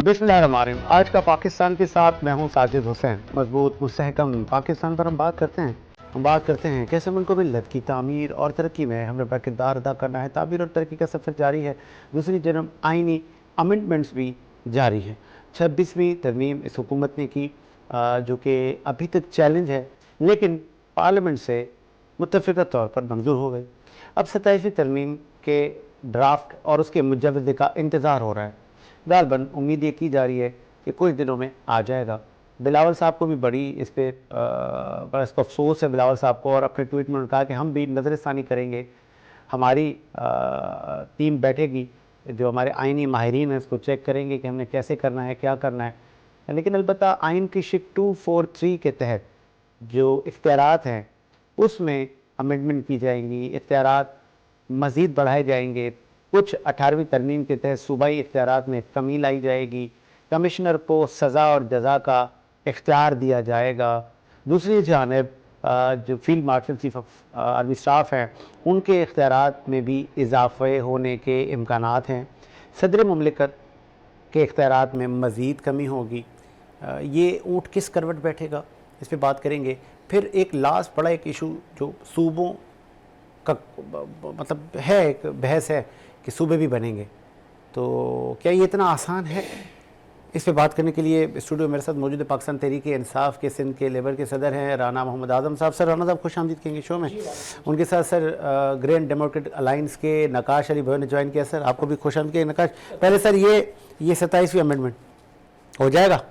बिस्मिल्लाहिर्रहमानिर्रहीम। आज का पाकिस्तान के साथ मैं हूं साजिद हुसैन। मजबूत मुस्तहकम पाकिस्तान पर हम बात करते हैं कैसे मुल्क को मिल्लत की तामीर और तरक्की में हमें अपना किरदार अदा करना है। तामीर और तरक्की का सफ़र जारी है। दूसरी तरफ आइनी अमेंडमेंट्स भी जारी है। 26वीं तरमीम इस हुकूमत ने की, जो कि अभी तक चैलेंज है, लेकिन पार्लियामेंट से मुत्तफ़िक़ा तौर पर मंजूर हो गई। अब 27वीं तरमीम के ड्राफ्ट और उसके मुजव्वदे का इंतज़ार हो रहा है। गालबन उम्मीद ये की जा रही है कि कुछ दिनों में आ जाएगा। बिलावल साहब को भी बड़ी इस पर बड़ा इसको अफसोस है बिलावल साहब को, और अपने ट्वीट में उन्होंने कहा कि हम भी नज़रसानी करेंगे, हमारी टीम बैठेगी, जो हमारे आइनी माहिरीन हैं इसको चेक करेंगे कि हमने कैसे करना है, क्या करना है। लेकिन अलबत्ता आइन की शिक 243 के तहत जो इख्तियारात हैं उसमें अमेंडमेंट की जाएंगी, इख्तियारात मज़ीद बढ़ाए जाएंगे। कुछ 18वीं तरमीम के तहत सूबाई इख्तियारात में कमी लाई जाएगी। कमिश्नर को सज़ा और जज़ा का इख्तियार दिया जाएगा। दूसरी जानिब जो field marshal chief of army staff हैं उनके इख्तियारात में भी इजाफ़े होने के इम्कानात हैं। सदर मुमलिकत के इख्तियारात में मज़ीद कमी होगी। ये ऊँट किस करवट बैठेगा, इस पर बात करेंगे। फिर एक लास्ट बड़ा एक इशू जो सूबों का मतलब है, एक बहस है कि सूबे भी बनेंगे, तो क्या ये इतना आसान है? इस पे बात करने के लिए स्टूडियो मेरे साथ मौजूद है पाकिस्तान तहरीक इंसाफ के सिंध के लेबर के सदर हैं राना मोहम्मद आज़म साहब। सर राना साहब खुश आमदीद कहेंगे शो में। उनके साथ सर ग्रैंड डेमोक्रेटिक अलाइंस के नकाश अली भाई ने ज्वाइन किया। सर आपको भी खुश आमदीद नकाश। पहले सर ये 27वीं अमेंडमेंट हो जाएगा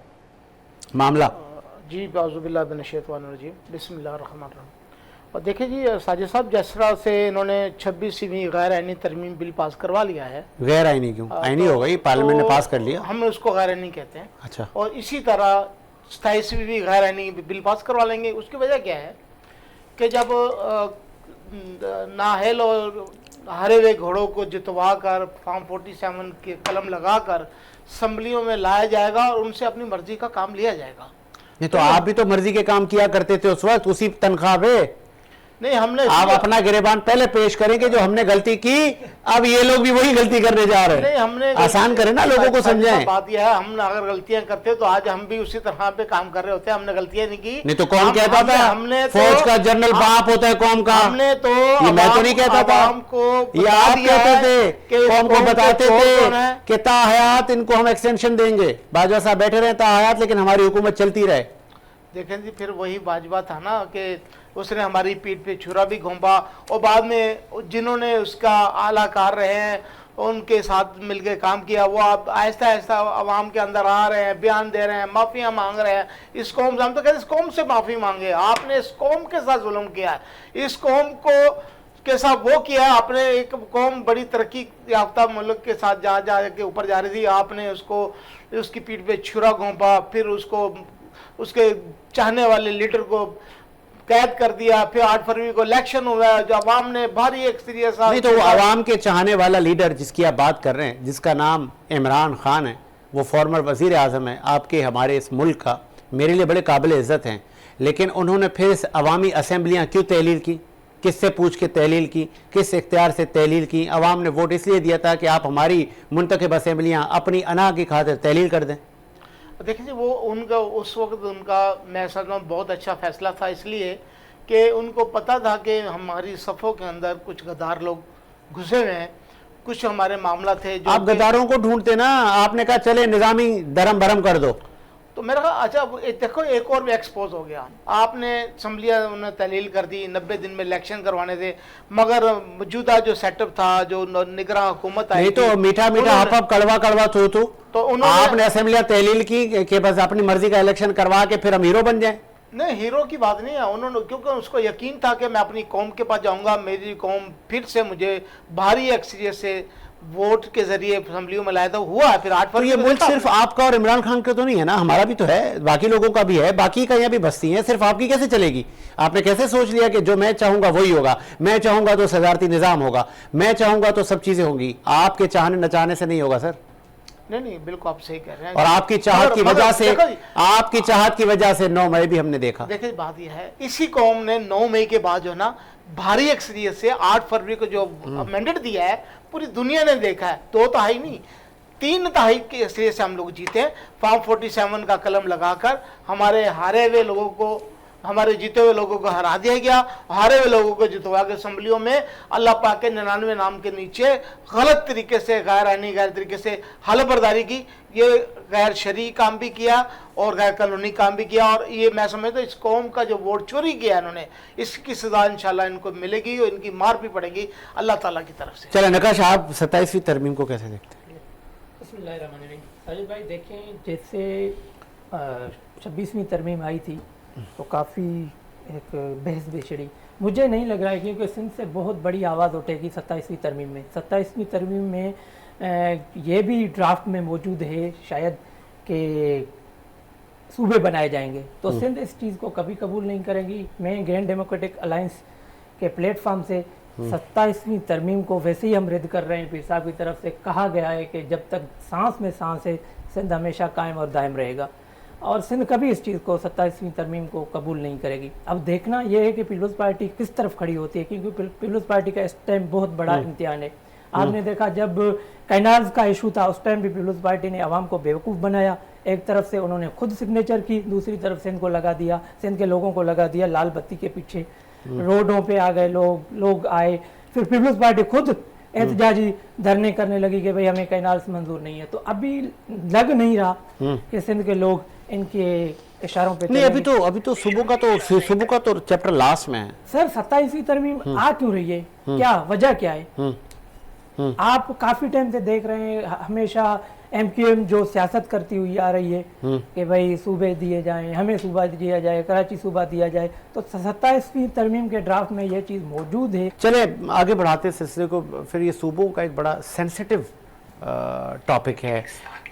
मामला? जी बाज़ुबिल्लाह मिनश्शैतानिर्रजीम, बिस्मिल्लाहिर्रहमानिर्रहीम। और देखिए जी साजिद साहब, जिस तरह से इन्होंने 26वीं गैर आइनी तरमीम बिल पास करवा लिया है। गैर आइनी क्यों? आइनी हो गई, पार्लियामेंट ने पास कर लिया, हम उसको गैर आइनी कहते हैं। अच्छा। और इसी तरह 27वीं भी गैर आइनी बिल पास करवा लेंगे। उसकी वजह क्या है कि जब नाहल और हरे हुए घोड़ों को जितवा कर फॉर्म 47 के कलम लगा कर असम्बलियों में लाया जाएगा और उनसे अपनी मर्जी का काम लिया जाएगा। नहीं तो आप भी तो मर्जी के काम किया करते थे उस वक्त, उसी तनख्वाह पे। नहीं, हमने आप अपना गिरेबान पहले पेश करेंगे जो हमने गलती की, अब ये लोग भी वही गलती करने जा रहे हैं। नहीं, हमने आसान करें ना, लोगों को समझाएं। बात यह है, हम अगर गलतियां करते तो आज हम भी उसी तरह पे काम कर रहे होते। हमने गलतियां नहीं की। नहीं तो कौन कहता था हमने फौज का जनरल बाप होता है कौम का? हमने तो ये मैं तो नहीं कहता था, ये आप कहते थे, कौम को बताते थे कि ताहयात इनको हम एक्सटेंशन देंगे। बाजवा साहब बैठे रहे ताहयात, लेकिन हमारी हुकूमत चलती रहे। देखें जी, फिर वही बाजवा था ना कि उसने हमारी पीठ पे छुरा भी घोंपा, और बाद में जिन्होंने उसका आला कार रहे हैं उनके साथ मिलकर काम किया, वो अब आहिस्ता आहिस्ता आवाम के अंदर आ रहे हैं, बयान दे रहे हैं, माफ़ियाँ मांग रहे हैं। इस कौम से हम तो कहते हैं, इस कौम से माफ़ी मांगे। आपने इस कौम के साथ जुल्म किया है, इस कौम को के साथ वो किया। आपने एक कौम बड़ी तरक्की याफ्ता मुल्क के साथ जा के ऊपर जा रही थी, आपने उसको उसकी पीठ पे छुरा घोंपा, फिर उसको उसके चाहने वाले लीडर को कैद कर दिया। फिर 8 फरवरी को इलेक्शन हुआ जो अवाम ने भारी एक्सपीरियंस। नहीं तो वो अवाम के चाहने वाला लीडर जिसकी आप बात कर रहे हैं, जिसका नाम इमरान खान है, वो फॉर्मर वजीर आज़म है आपके हमारे इस मुल्क का, मेरे लिए बड़े काबिल इज़्ज़त हैं। लेकिन उन्होंने फिर इस अवामी असम्बलियाँ क्यों तहलील की? किससे पूछ के तहलील की? किस इख्तियार से तहलील की? अवाम ने वोट इसलिए दिया था कि आप हमारी मुंतखब असम्बलियाँ अपनी अना की खातिर तहलील कर दें। देखिए वो उनका उस वक्त उनका मैं समझता हूँ बहुत अच्छा फैसला था, इसलिए कि उनको पता था कि हमारी सफ़ों के अंदर कुछ गद्दार लोग घुसे हुए हैं, कुछ हमारे मामला थे जो। आप गद्दारों को ढूंढते ना, आपने कहा चले निज़ामी दरम भरम कर दो, तो मैंने कहा अच्छा देखो एक और भी एक्सपोज हो गया। आपने असम्बलियाँ उन्होंने तहलील कर दी, 90 दिन में इलेक्शन करवाने थे, मगर मौजूदा जो सेटअप था, जो निगरान हुकूमत आई, तो मीठा मीठा हप कड़वा कड़वा तो आपने असम्बलियाँ तहलील की कि बस अपनी मर्जी का इलेक्शन करवा के फिर हम हीरो बन जाए। नहीं, हीरो की बात नहीं है। उन्होंने क्योंकि उसको यकीन था कि मैं अपनी कौम के पास जाऊंगा, मेरी कौम फिर से मुझे भारी अक्सरियत से वोट के जरिए असम्बलियों में लाया था, हुआ। फिर 8 फरवरी। ये मुल्क सिर्फ आपका और इमरान खान का तो नहीं है ना, हमारा भी तो है, बाकी लोगों का भी है, बाकी का यहाँ भी बस्ती है। सिर्फ आपकी कैसे चलेगी? आपने कैसे सोच लिया कि जो मैं चाहूंगा वही होगा? मैं चाहूंगा तो सजारती निज़ाम होगा, मैं चाहूंगा तो सब चीजें होंगी। आपके चाहने न चाहने से नहीं होगा सर। नहीं, बिल्कुल आप सही कह रहे हैं। और आपकी चाहत की वजह से, आपकी चाहत की वजह से 9 मई भी हमने देखा। देखिए बात यह है, इसी कौम ने 9 मई के बाद जो ना भारी अक्सरियत से 8 फरवरी को जो अमेंडेड दिया है, पूरी दुनिया ने देखा है। तो है ही नहीं 3/4 के श्रेय से हम लोग जीते। फॉर्म 47 का कलम लगाकर हमारे हारे हुए लोगों को, हमारे जीते हुए लोगों को हरा दिया गया, हारे हुए लोगों को जितवा के असम्बलियों में अल्लाह पाक के 99 नाम के नीचे गलत तरीके से, गैर तरीके से हलफबरदारी की। ये गैर शरई काम भी किया और गैर कानूनी काम भी किया, और ये मैं समझता हूँ इस कौम का जो वोट चोरी किया इन्होंने, इसकी सजा इंशाल्लाह इनको मिलेगी और इनकी मार भी पड़ेगी अल्लाह ताला की तरफ से। चले नकाश, आप 27वीं तरमीम को कैसे देखते हैं? बिस्मिल्लाहिर्रहमानिर्रहीम। साजिद भाई देखें, जैसे 26वीं तरमीम आई थी तो काफ़ी एक बहस भी छिड़ी। मुझे नहीं लग रहा है क्योंकि सिंध से बहुत बड़ी आवाज़ उठेगी 27वीं तरमीम में। 27वीं तरमीम में ये भी ड्राफ्ट में मौजूद है शायद कि सूबे बनाए जाएंगे, तो सिंध इस चीज़ को कभी कबूल नहीं करेगी। मैं ग्रैंड डेमोक्रेटिक अलायंस के प्लेटफॉर्म से 27वीं तरमीम को वैसे ही हम रद्द कर रहे हैं। पीर साहब की तरफ से कहा गया है कि जब तक सांस में सांस है सिंध हमेशा कायम और दायम रहेगा, और सिंध कभी इस चीज़ को 27वीं तरमीम को कबूल नहीं करेगी। अब देखना यह है कि पीपल्स पार्टी किस तरफ खड़ी होती है, क्योंकि पीपल्स पार्टी का इस टाइम बहुत बड़ा इम्तिहान है। आपने देखा जब कैनाल्स का इशू था उस टाइम भी पीपल्स पार्टी ने आवाम को बेवकूफ़ बनाया। एक तरफ से उन्होंने खुद सिग्नेचर की, दूसरी तरफ सिंध को लगा दिया, सिंध के लोगों को लगा दिया लाल बत्ती के पीछे। रोडों पे आ गए लोग आए, फिर पीपल्स पार्टी खुद एहतजाजी धरने करने लगी कि भाई हमें कैनाल्स मंजूर नहीं है। तो अभी लग नहीं रहा कि सिंध के लोग इनके इशारों पे नहीं। अभी तो सुबह का तो चैप्टर लास्ट में है सर। 27वीं तरमीम आ क्यों रही है, क्या वजह क्या है? आप काफी टाइम से देख रहे हैं, हमेशा MQM जो सियासत करती हुई आ रही है कि भाई सूबे दिए जाएं, हमें सूबा दिया जाए, कराची सूबा दिया जाए। तो 27वीं तरमीम के ड्राफ्ट में ये चीज़ मौजूद है। चले आगे बढ़ाते सिलसिले को। फिर ये सूबों का एक बड़ा सेंसिटिव टॉपिक है,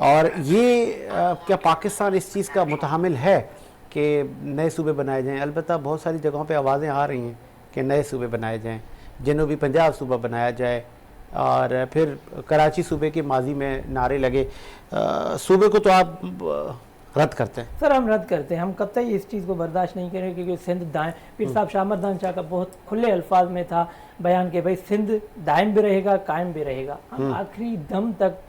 और ये क्या पाकिस्तान इस चीज़ का मुतहमिल है कि नए सूबे बनाए जाएं? अलबत्ता बहुत सारी जगहों पे आवाज़ें आ रही हैं कि नए सूबे बनाए जाएं, जनूबी पंजाब सूबा बनाया जाए, और फिर कराची सूबे के माजी में नारे लगे। सूबे को तो आप रद्द करते हैं? सर हम रद्द करते हैं, हम कतई इस चीज़ को बर्दाश्त नहीं करेंगे, क्योंकि सिंध दाएं, पीर साहब शामरदान शाह का बहुत खुले अल्फाज में था बयान कि भाई सिंध दायम भी रहेगा, कायम भी रहेगा। हम आखिरी दम तक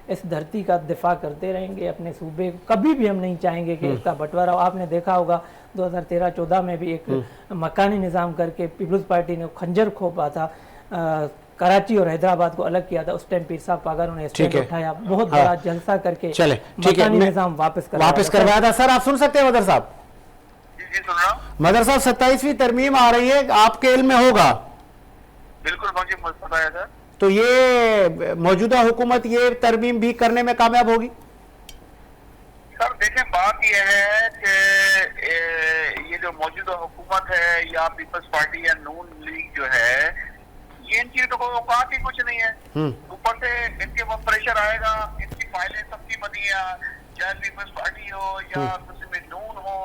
इस धरती का दिफा करते रहेंगे। अपने सूबे कभी भी हम नहीं चाहेंगे कि इसका बंटवारा। आपने देखा होगा 2013-14 में भी एक मकानी निज़ाम करके पीपल्स पार्टी ने खंजर खोपा था, कराची और हैदराबाद को अलग किया था। उस टाइम पीर साहब पागरों ने स्टैंड उठाया, बहुत बड़ा जलसा करके मकानी निज़ाम वापस करवाया था। सर आप सुन सकते हैं मदर साहब? जी सुन रहा हूं। मदर साहब 27वीं तरमीम आ रही है, आपके इल्म में होगा? बिल्कुल मुझे पता है सर। तो ये मौजूदा हुकूमत ये तरमीम भी करने में कामयाब होगी? सर देखें, बात यह है कि ये जो मौजूदा हुकूमत है या पीपल्स पार्टी या नून लीग जो है, ये इन चीजों को औकात ही कुछ नहीं है। ऊपर से इनके ऊपर प्रेशर आएगा, इनकी फाइलें सबकी बनी है, चाहे पीपल्स पार्टी हो या उसमें नून हो,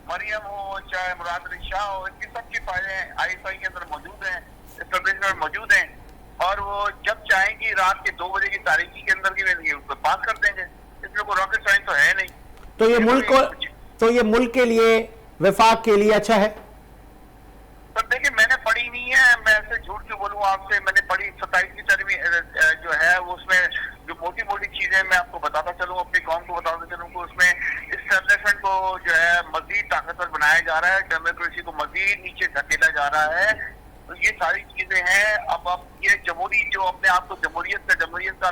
मरियम हो, चाहे मुराद अली शाह हो, इनकी सबकी फाइलें ISI के अंदर मौजूद हैं, एस्टेब्लिशमेंट में मौजूद हैं, और वो जब चाहेंगी रात के 2 बजे की तारीखी के अंदर की उसको पास कर देंगे। इसमें कोई रॉकेट साइंस तो है नहीं। तो ये मुल्क के लिए, वफाक के लिए अच्छा है? सर देखिए, मैंने पढ़ी नहीं है, मैं ऐसे झूठ क्यों बोलूँ आपसे। मैंने पढ़ी 27वीं तरमीम जो है वो उसमें जो मोटी मोटी चीजें मैं आपको बताता चलूँ, अपनी कौम को बताता चलूँ कि उसमें इस्टेब्लिशमेंट को जो है मजीद ताकतवर बनाया जा रहा है, डेमोक्रेसी को मजीद नीचे धकेला जा रहा है। तो ये सारी चीजें हैं। अब ये जमहूरी जो अपने आप को जमहूरियत का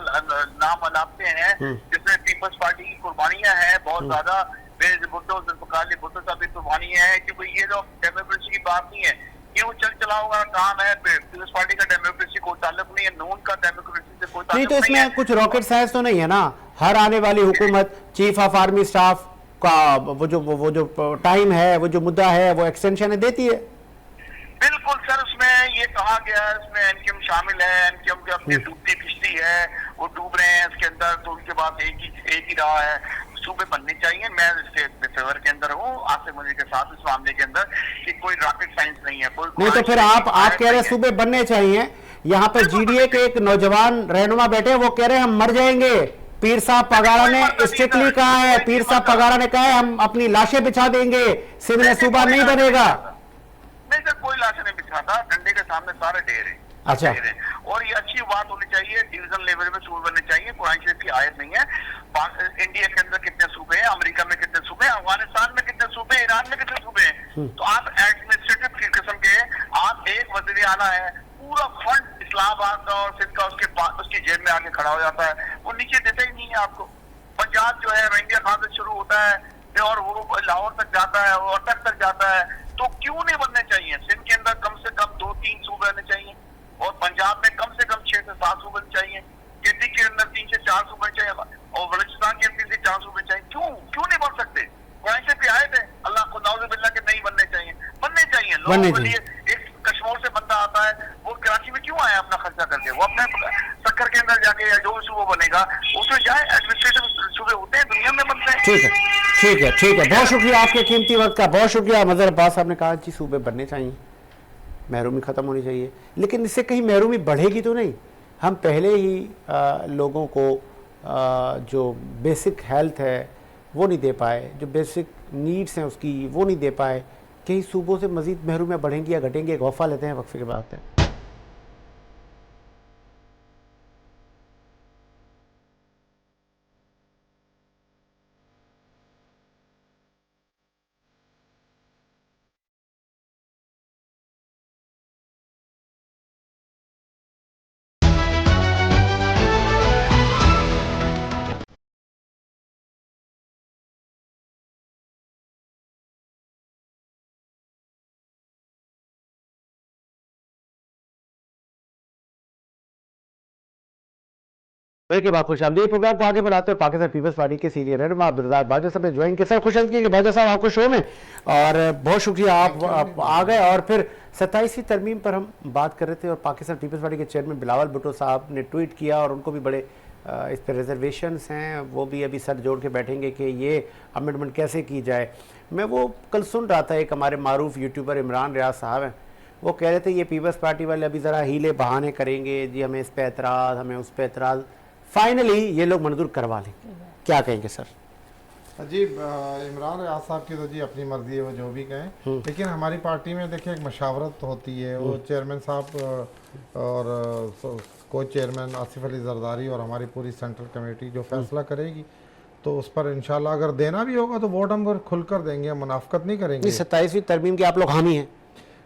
नाम अलापते हैं, जिसमें पीपल्स पार्टी की कुर्बानियां हैं बहुत ज्यादा, भुट्टो साहब की कुर्बानियां हैं, क्योंकि ये जो डेमोक्रेसी की बात नहीं है, ये वो चल चला हुआ काम है। पीपल्स पार्टी का डेमोक्रेसी कोई ताल्लुक नहीं है, नून का डेमोक्रेसी से कोई ताल्लुक नहीं है। तो इसमें कुछ रॉकेट साइंस तो नहीं है ना? हर आने वाली हुकूमत चीफ ऑफ आर्मी स्टाफ का वो जो टाइम है, वो जो मुद्दा है, वो एक्सटेंशन देती है। बिल्कुल सर, उसमें ये कहा गया है, इसमें एनकेएम शामिल है, एनकेएम की अपनी डूबती किश्ती है, वो डूब रहे हैं इसके अंदर। तो उनके बाद एक ही रहा है, सूबे बनने चाहिए। मैं इसके फेवर के अंदर हूँ आपसे मुझे के साथ इस मामले के अंदर कि कोई रॉकेट साइंस नहीं है, कोई नहीं। तो फिर आप कह रहे हैं सूबे बनने चाहिए। यहाँ पर GDA के एक नौजवान रहनुमा बैठे, वो कह रहे हैं हम मर जाएंगे। पीर साहब पगारा ने स्ट्रिक्टली कहा है, पीर साहब पगारा ने कहा है हम अपनी लाशें बिछा देंगे, सिंध में सूबा नहीं बनेगा। नहीं सर, कोई लाश नहीं बिछाता, डंडे के सामने सारे डेरे। अच्छा, और ये अच्छी बात होनी चाहिए, डिवीजन लेवल में सूबे बनने चाहिए। कुरान शरीफ की आयत नहीं है खड़ा हो जाता है, वो नीचे देता ही नहीं है आपको। पंजाब जो है इंडिया खान से शुरू होता है और वो लाहौर तक जाता है और अटक तक जाता है, तो क्यों नहीं बनने चाहिए? सिंध के अंदर कम से कम 2-3 सूबे रहने चाहिए और पंजाब में कम से कम 6 से 7 सूबे चाहिए, केंद्र के अंदर 3 से 4 सूबे चाहिए और बलूचिस्तान के 3 से 4 सूबे चाहिए। क्यों नहीं बन सकते? से भी आए थे, अल्लाह को नाउज़ुबिल्लाह के नहीं बनने चाहिए, बनने चाहिए। लोगों के लिए एक कश्मीर से बंदा आता है, वो कराची में क्यों आया अपना खर्चा करके? वो अपने सक्कर के अंदर जाके या जो भी सूबा बनेगा उसमें जाए, एडमिनिस्ट्रेटिव सूबे होते हैं दुनिया में बनते हैं। ठीक है, ठीक है, ठीक है, बहुत शुक्रिया आपके कीमती वक्त का, बहुत शुक्रिया। मज़हर अब्बास साहब ने कहा जी सूबे बनने चाहिए, महरूमी ख़त्म होनी चाहिए, लेकिन इससे कहीं महरूमी बढ़ेगी तो नहीं। हम पहले ही लोगों को जो बेसिक हेल्थ है वो नहीं दे पाए, जो बेसिक नीड्स हैं उसकी वो नहीं दे पाए, कई सूबों से मज़ीद महरूमियाँ बढ़ेंगी या घटेंगी? एक वफ़ा लेते हैं, वक्फे के बाद आते हैं। के बाद खुशामदीद प्रोग्राम को आगे बढ़ाते हुए पाकिस्तान पीपल्स पार्टी के सीनियर रहनुमा अब्दुल बाजा साहब ने ज्वाइन किया। सर खुश कि बाजा साहब आपको शो में, और बहुत शुक्रिया आप आ गए। और फिर 27वीं तरमीम पर हम बात कर रहे थे और पाकिस्तान पीपल्स पार्टी के चेयरमैन बिलावल भुट्टो साहब ने ट्वीट किया और उनको भी बड़े इस पर रिजर्वेशंस हैं, वो भी अभी सर जोड़ के बैठेंगे कि ये अमेंडमेंट कैसे की जाए। मैं वो कल सुन रहा था, एक हमारे मारूफ यूट्यूबर इमरान रियाज साहब हैं, वो कह रहे थे ये पीपल्स पार्टी वाले अभी ज़रा हीले बहाने करेंगे जी, हमें इस पर एतराज़, हमें उस पर एतराज़, फाइनली ये लोग मंजूर करवा लेंगे। क्या कहेंगे सर? जी इमरान रियाज साहब की तो जी अपनी मर्जी है, वो जो भी कहें, लेकिन हमारी पार्टी में देखिए एक मशावरत होती है, वो चेयरमैन साहब और को चेयरमैन आसिफ अली जरदारी और हमारी पूरी सेंट्रल कमेटी जो फैसला करेगी तो उस पर इंशाल्लाह अगर देना भी होगा तो वोट हम खुलकर देंगे, मुनाफकत नहीं करेंगे। 27वीं तरमीम के आप लोग हामी हैं?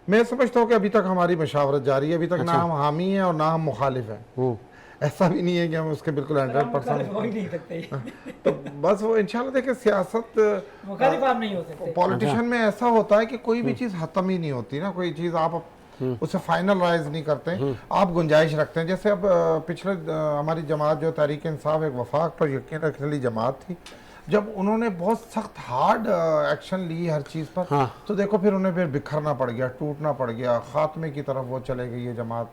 मैं समझता हूँ कि अभी तक हमारी मशावरत जारी है, अभी तक ना हम हामी हैं और ना हम मुखालिफ हैं। ऐसा भी नहीं है कि हम उसके बिल्कुल 100% तो बस वो इंशाल्लाह देखिए सियासत पॉलिटिशियन में ऐसा होता है कि कोई भी चीज़ खत्म ही नहीं होती ना, कोई चीज़ आप उसे फाइनलाइज नहीं करते, आप गुंजाइश रखते हैं। जैसे अब पिछले हमारी जमात जो तहरीक इंसाफ एक वफाक पर यकीन रखने वाली जमात थी, जब उन्होंने बहुत सख्त हार्ड एक्शन ली हर चीज़ पर, तो देखो फिर उन्हें फिर बिखरना पड़ गया, टूटना पड़ गया, खात्मे की तरफ वो चले गई ये जमात,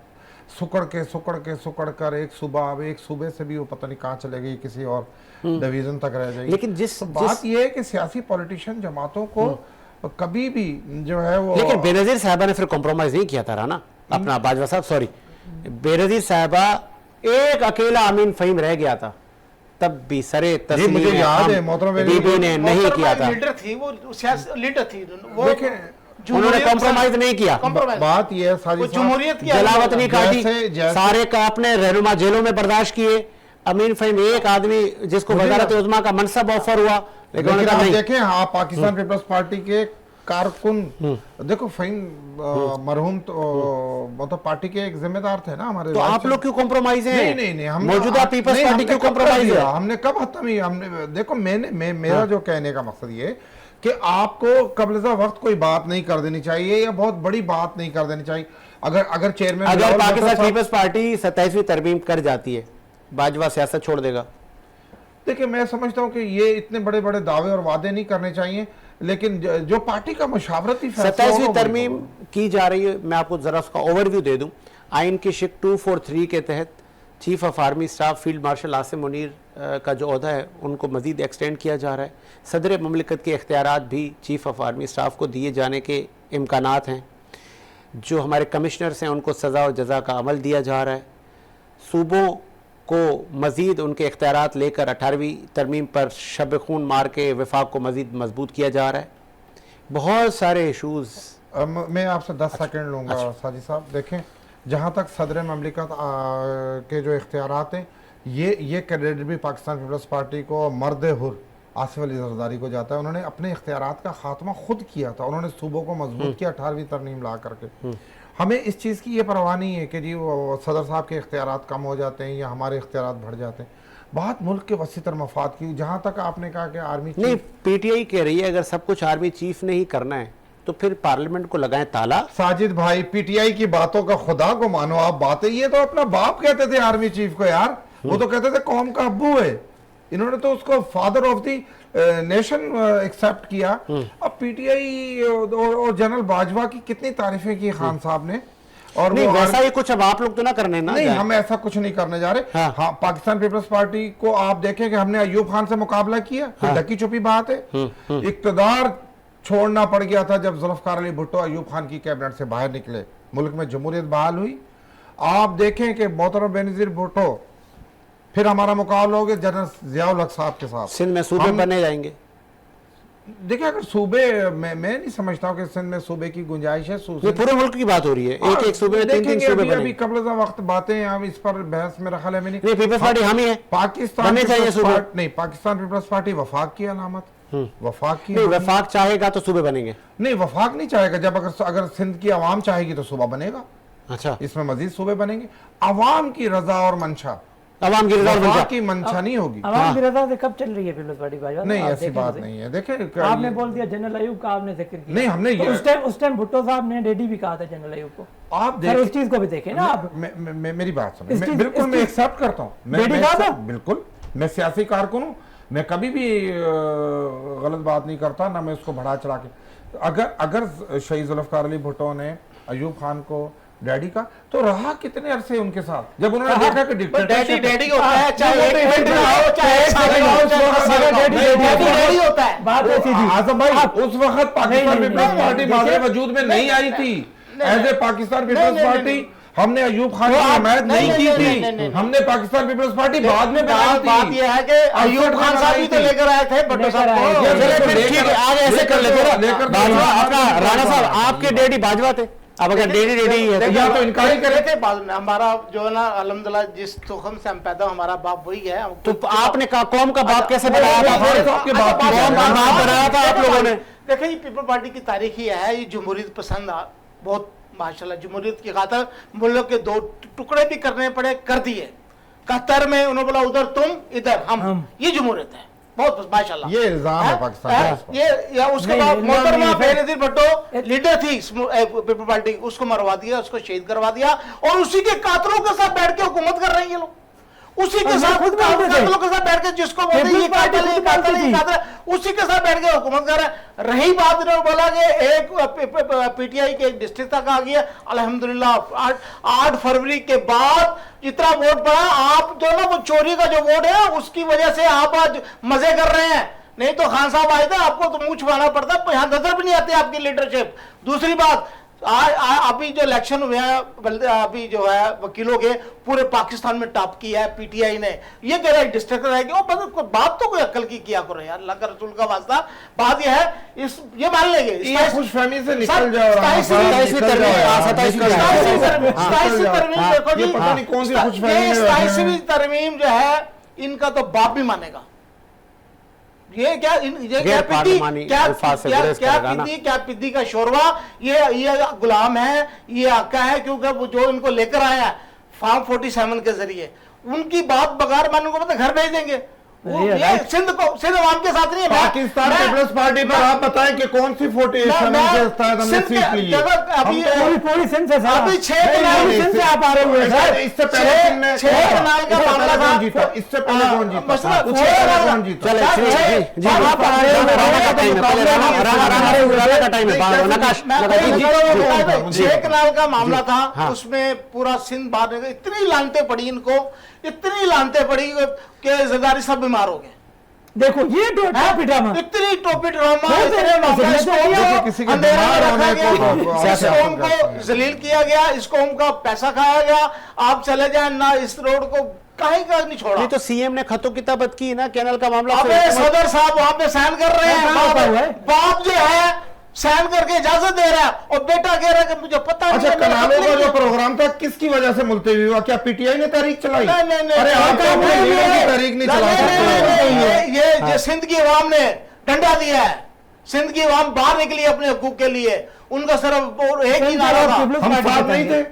सुकड़ कर एक सूबे से भी वो पता नहीं कहाँ चले गई, किसी और डिवीजन तक रह जाएगी। लेकिन बात ये है कि सियासी पॉलिटिशियन जमातों को कभी भी जो है वो, लेकिन बेनज़ीर साहबा ने फिर कॉम्प्रोमाइज नहीं किया था ना अपना, बाजवा साहब सॉरी, बेनज़ीर साहबा एक अकेला अमीन फ़हीम रह गया था, तब भी सरे तस्लीम मुझे याद है मोहतरम बीबी ने नहीं किया था, लीडर थी वो, लीडर थी वो, उन्होंने कॉम्प्रोमाइज नहीं किया। बात यह है सारी जमहूरियत की जलावत नहीं काटी, सारे का अपने रहनुमा जेलों में बर्दाश्त किए। अमीन फ़हीम एक आदमी जिसको वज़ारत उज़्मा का मनसब ऑफर हुआ, लेकिन आप देखें हाँ पाकिस्तान पीपल्स पार्टी के कारकुन देखो फ़हीम मरहूम तो मतलब पार्टी के एक जिम्मेदार थे ना हमारे, तो आप लोग क्यों कॉम्प्रोमाइज हैं? नहीं हम मौजूदा पीपल्स पार्टी क्यों कॉम्प्रोमाइज है? हमने कब हमने देखो मेरा जो कहने का मकसद ये कि आपको कब्ज़ा वक्त कोई बात नहीं कर देनी चाहिए या बहुत बड़ी बात नहीं कर देनी चाहिए। अगर चेयरमैन, अगर पाकिस्तान पीपल्स पार्टी 27वीं तरमीम कर जाती है, बाजवा सियासत छोड़ देगा? देखिए मैं समझता हूँ कि ये इतने बड़े बड़े दावे और वादे नहीं करने चाहिए, लेकिन जो पार्टी का मशावरती 27वीं तरमीम की जा रही है, मैं आपको जरा उसका ओवरव्यू दे दूं। आइन की शिक 243 के तहत chief of army staff field marshal Asim Munir का जो ओहदा है उनको मज़ीद एक्सटेंड किया जा रहा है। सदर ममलिकत के इख्तियारात भी चीफ ऑफ आर्मी स्टाफ को दिए जाने के इम्कानात हैं। जो हमारे कमिश्नर्स हैं उनको सज़ा और जज़ा का अमल दिया जा रहा है। सूबों को मज़ीद उनके इख्तियारात लेकर 18वीं तरमीम पर शब खून मार के वफाक को मज़ीद मजबूत किया जा रहा है। बहुत सारे इशूज़। मैं आपसे 10 सेकंड लूँगा साजिद साहब। देखें जहाँ तक सदर ममलिकत के जो इख्तियारात हैं, ये क्रेडिट भी पाकिस्तान पीपल्स पार्टी को मर्द हुर आसिफ अली जरदारी को जाता है। उन्होंने अपने इख्तियारात का खात्मा खुद किया था, उन्होंने सूबों को मजबूत किया 18वीं तरमीम ला करके। हमें इस चीज़ की ये परवाह नहीं है कि जी वो सदर साहब के इख्तियारात कम हो जाते हैं या हमारे इख्तियारात बढ़ जाते हैं। बात मुल्क के वसीतर मफाद की। जहाँ तक आपने कहा कि आर्मी नहीं, पीटीआई कह रही है अगर सब कुछ आर्मी चीफ ने ही करना है तो फिर पार्लियामेंट को लगाएं ताला। साजिद भाई, पीटीआई की बातों का खुदा को मानो आप बातें, ये तो अपना बाप कहते थे आर्मी चीफ को यार, वो तो कहते थे कौम का अब्बू है, इन्होंने तो उसको father of the nation accept किया। अब पीटीआई और जनरल बाजवा की कितनी तारीफें की खान साहब ने। और नहीं, वैसा ही कुछ अब आप लोग तो ना करने ना नहीं, हम ऐसा कुछ नहीं करने जा रहे। हाँ, पाकिस्तान पीपल्स पार्टी को आप देखें कि हमने अयूब खान से मुकाबला किया, ढकी छुपी बात है। इक्तदार छोड़ना पड़ गया था जब जुल्फकार अली भुट्टो अयूब खान की कैबिनेट से बाहर निकले, मुल्क में जमहूरियत बहाल हुई। आप देखें कि मोहतरम बेनजीर भुट्टो, फिर हमारा मुकाबला हो गया जनरल जियाउल हक साहब के साथ। सिंध में सूबे बने जाएंगे। देखिए, अगर सूबे मैं नहीं समझता हूँ कि सिंध में सूबे की गुंजाइश है। पूरे मुल्क की बात हो रही है, एक एक सूबे में तीन सूबे बने। अभी कबल वक्त बातें हम इस पर बहस मेरा ख्याल है में नहीं, पीपल्स पार्टी हम ही है, पाकिस्तान नहीं, पाकिस्तान पीपल्स पार्टी वफाक की अलामत, वफाक की नहीं, वफाक चाहेगा तो सूबे बनेंगे। नहीं, वफाक नहीं चाहेगा, जब अगर सिंध की आवाम चाहेगी तो सूबा बनेगा। अच्छा, इसमें मजीद सूबे बनेंगे। आवाम की रजा और मंशा, आवाम की रजा की मंशा नहीं होगी। आवाम की रजा से कब चल रही है पीपल्स पार्टी बाजवा? नहीं, ऐसी बात नहीं है। देखें, आपने बोल दिया जनरल अयूब का, आपने जिक्र किया। नहीं, हमने उस टाइम भुट्टो साहब ने डैडी भी कहा था जनरल अयूब को। आप देखें, उस चीज को भी देखें ना आप। मेरी बात सुनो, बिल्कुल मैं एक्सेप्ट करता हूँ, बिल्कुल मैं सियासी कारकुन हूँ, मैं कभी भी गलत बात नहीं करता, ना मैं उसको बढ़ा चढ़ा के। अगर शहीद जुल्फकार अली भुट्टो ने अयूब खान को डैडी का, तो रहा कितने अरसे उनके साथ, जब उन्होंने देखा कि डैडी होता है, चाहे एक मिनट में हो, चाहे डैडी होता है। बात ऐसी थी आजम भाई, उस वक्त पाकिस्तान पीपल्स पार्टी माजरे वजूद में नहीं आई थी। As a Pakistan people's party हमने अयूब खान की हिमायत नहीं की थी, हमने पाकिस्तान पीपल्स पार्टी बाद में बनाई थी। बात यह है कि अयूब खान साहब भी तो लेकर आए थे भुट्टो साहब को। आज ऐसे कर लेते बाजवा अपना। राणा साहब, आपके डैडी बाजवा थे, अब अगर डैडी है या तो इनकारी करे थे। हमारा जो है ना, अल्हम्दुलिल्लाह जिस तुखम से हम पैदा, हमारा बाप वही है। तो आपने कहा कौम का बाप कैसे बनाया था? कौम का बाप बनाया था आप लोगों ने। देखिए, ये पीपल पार्टी की तारीख ही है, ये जमहूरियत पसंद बहुत माशाल्लाह, जमहूरियत की खातर मुल्क के दो टुकड़े भी करने पड़े, कर दिए। कतर में उन्होंने बोला उधर तुम, इधर हम, ये जमहूरियत है। बहुत माशाल्लाह, ये इल्जाम है पाकिस्तान पे। ये उसके बाद मोहतरमा बेनजीर भुट्टो लीडर थी पीपल पार्टी, उसको मरवा दिया, उसको शहीद करवा दिया, और उसी के कातलों के साथ बैठ के हुकूमत कर रहे हैं ये लोग। उसी के साथ कातलों के साथ बैठ के, जिसको बोलते हैं ये कातिल है, कातिल है, कातिल है, उसी के साथ बैठ के हुकूमत कर रहे हैं। रही बात, इन्होंने बोला कि एक पीटीआई के एक डिस्ट्रिक्ट तक आ गया। अल्हम्दुलिल्लाह 8 फरवरी के बाद जितना वोट पड़ा, आप जो ना वो चोरी का जो वोट है उसकी वजह से आप आज मजे कर रहे हैं। नहीं तो खान साहब आए थे, आपको तो मुंह छुपाना पड़ता, यहाँ नजर भी नहीं आती आपकी लीडरशिप। दूसरी बात, अभी जो इलेक्शन हुए हैं, अभी जो है वकीलों के पूरे पाकिस्तान में टॉप किया है पीटीआई ने। ये कह रहा है डिस्ट्रिक्ट रहेगी, वो बात तो कोई अक्ल की किया करो यार, अल्लाह का रसूल का वास्ता। बात यह है, ये मान लेंगे, खुशफहमी से निकल जाओ। तरमीम जो है, इनका तो बाप भी मानेगा। ये क्या पिद्दी का शोरवा, ये गुलाम है, ये आका है, क्योंकि वो जो इनको लेकर आया फार्म 47 के जरिए, उनकी बात बगार मानने को मतलब घर भेज देंगे। सिंध अवाम के साथ नहीं है। पाकिस्तान पीपल्स पार्टी पर आप बताएं कि कौन सी 47 के तहत हमने सीट ली है? पूरी सिंध से अभी 6 कनाल से आप आ रहे हुए सर। इससे पहले 6 कनाल का मामला था, जीता, इससे पहले कौन जीता? मसला कौन जीता? छह कनाल का मामला था, उसमें पूरा सिंध बाहर, इतनी लानते पड़ी इनको, इतनी लानते पड़ी कि जरदारी सब बीमार हो गए। देखो ये टोपी ड्रामा, इतनी टोपी ड्रामा, इस कौम को जलील किया गया, इस कौम का पैसा खाया गया। आप चले जाए ना, इस रोड को कहीं का नहीं छोड़ा। नहीं तो सीएम ने खतों किताबत की ना, कैनल का मामला। अबे सदर साहब वहां पे साइन कर रहे हैं, बाप जो है साइन करके इजाजत दे रहा है, और बेटा कह रहा है कि मुझे पता नहीं। अच्छा, कनालों का जो प्रोग्राम था किसकी वजह से मुलतवी हुआ? क्या पीटीआई ने तारीख चलाई? नहीं, अरे आप अपने लीडर की तारीख नहीं चला सकते। ये सिंध की अवाम ने डंडा दिया है, सिंध की आवाम बाहर निकली अपने हकूक के लिए, उनका सिर्फ एक ही नारा था, हम साथ नहीं थे।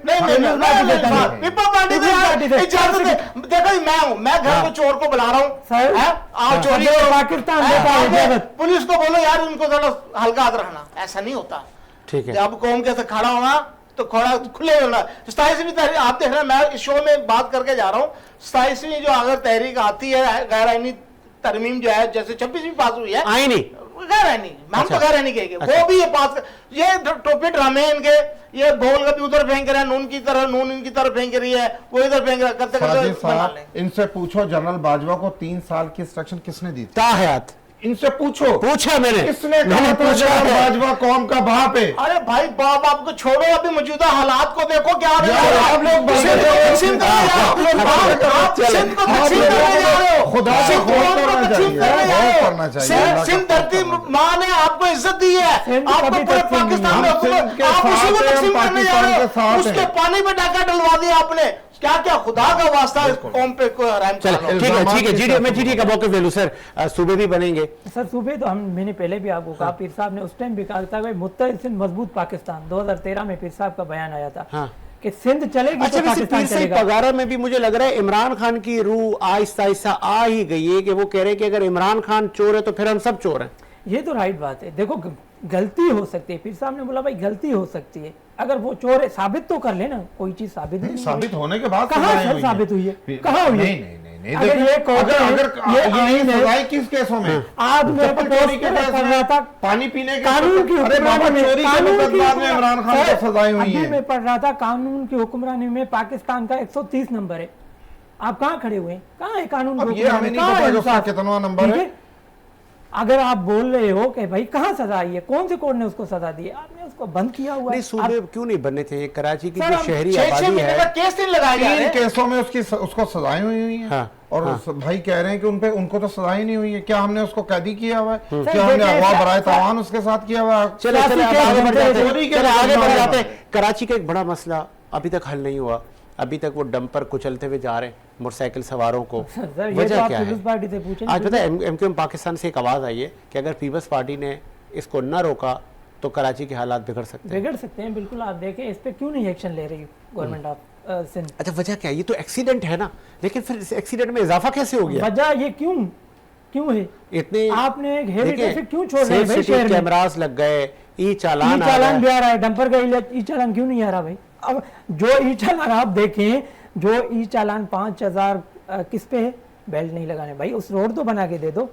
पीपल पार्टी इजाजत है। देखो मैं हूँ, मैं घर को चोर को बुला रहा हूँ, आप चोरी पाकिस्तान पुलिस को बोलो यार उनको थोड़ा हल्का हाथ रखना, ऐसा नहीं होता। ठीक है, जब कौम के साथ खड़ा होना तो खड़ा खुले होना। 27वीं तहरीक आप देख रहे हैं, मैं इस शो में बात करके जा रहा हूँ, 27वीं जो अगर तहरीक आती है गैर आईनी तरमीम जो है, जैसे 26वीं पास हुई है आईनी गैर आईनी, हम तो गैर आईनी कहेंगे, वो भी ये पास ये टोपी ड्रामे इनके, ये गोल कभी उधर फेंक रहे हैं, नून की तरह, नून इनकी तरफ फेंक रही है, वो इधर फेंक रहा है, करते करते इनसे पूछो जनरल बाजवा को 3 साल की इंस्ट्रक्शन किसने दी थी? ताहयात इनसे पूछो, पूछा मैंने, किसने कहा था जनरल बाजवा कौम का बाप है? अरे भाई बाप आपको छोड़ो, अभी मौजूदा हालात को देखो क्या हो रहा है। आप लोग खुदा से करना चाहिए। सिंध धरती माँ ने आपको इज्जत दी है, आपको पूरे पाकिस्तान में आप उसी को तकसीम करने जा रहे हो, उसके पानी में डाका डलवा दिया आपने, क्या क्या खुदा का वास्ता इस कौम पे कोई हराम। ठीक है जीडी, मैं जीडी का मौके ले लूं सर, सूबे भी बनेंगे सर, सूबे तो मैंने पहले भी आपको कहा, पीर साहब ने उस टाइम भी कहा था भाई मुत्तहिद सिंध मजबूत पाकिस्तान, 2013 में पीर साहब का बयान आया था कि सिंध चलेगी तो पाकिस्तान चलेगा। पगारा में भी मुझे लग रहा है इमरान खान की रूह आहिस्ता आहिस्ता आ ही गई है कि वो कह रहे हैं कि अगर इमरान खान चोर है तो फिर हम सब चोर हैं। ये तो राइट बात है, देखो गलती हो सकती है, पीर साहब ने बोला भाई गलती हो सकती है, अगर वो चोर है साबित तो कर लेना, कोई चीज साबित नहीं, साबित होने के बाद कहाँ साबित हुई है, कहाँ हुई है? नहीं, अगर ये सजाएं किस केसों में? आज मेरे को चोरी के केस कर रहा था, पानी पीने के कानून की हुक्मरानी में, चोरी के मुकदमा में इमरान खान को सजाएं हुई है। मैं पढ़ रहा था कानून की हुक्मरानी में पाकिस्तान का 130 नंबर है, आप कहाँ खड़े हुए हैं, कहाँ है कानून? अब ये हमें नहीं पता उसका कितना नंबर है। अगर आप बोल रहे हो कि भाई कहाँ सजा आई है, कौन से कोर्ट ने उसको सजा दी है, आपने उसको बंद किया हुआ है। सूबे क्यों नहीं बनने थे? कराची की जो शहरी आबादी है, केस नहीं लगाए जा रहे, 3 केसों में उसको सजाएं हुई है। और भाई कह रहे हैं कि उनको तो सजाएं नहीं हुई है। क्या हमने उसको कैदी किया हुआ है? क्या हमने अगवा बराए तावान उसके साथ किया हुआ है? चले आगे बढ़ जाते हैं। कराची का एक बड़ा मसला अभी तक हल नहीं हुआ, अभी तक वो डंपर कुचलते हुए जा रहे हैं मोटरसाइकिल सवारों को, वजह क्या है? आज पता है एमक्यूएम पाकिस्तान से एक आवाज आई है कि अगर पीपल्स पार्टी ने इसको न रोका तो कराची के हालात बिगड़ सकते हैं। बिल्कुल, आप देखें इस पे क्यों नहीं एक्शन ले रही गवर्नमेंट ऑफ सिंध। अच्छा, वजह क्या है? ये तो एक्सीडेंट है ना, लेकिन फिर इस एक्सीडेंट में इजाफा कैसे हो गया? वजह ये क्यों है? इतने आपने हेवी ट्रैफिक क्यों छोड़ रहे हैं? शहर में कैमरास लग गए, ई चालान भी आ रहा है, डंपर का ई चालान क्यों नहीं आ रहा भाई? अब जो ई चालान आप देखें, जो ई चालान 5000 किस पे है? बेल्ट नहीं लगाने। भाई उस रोड तो बना के दे दो।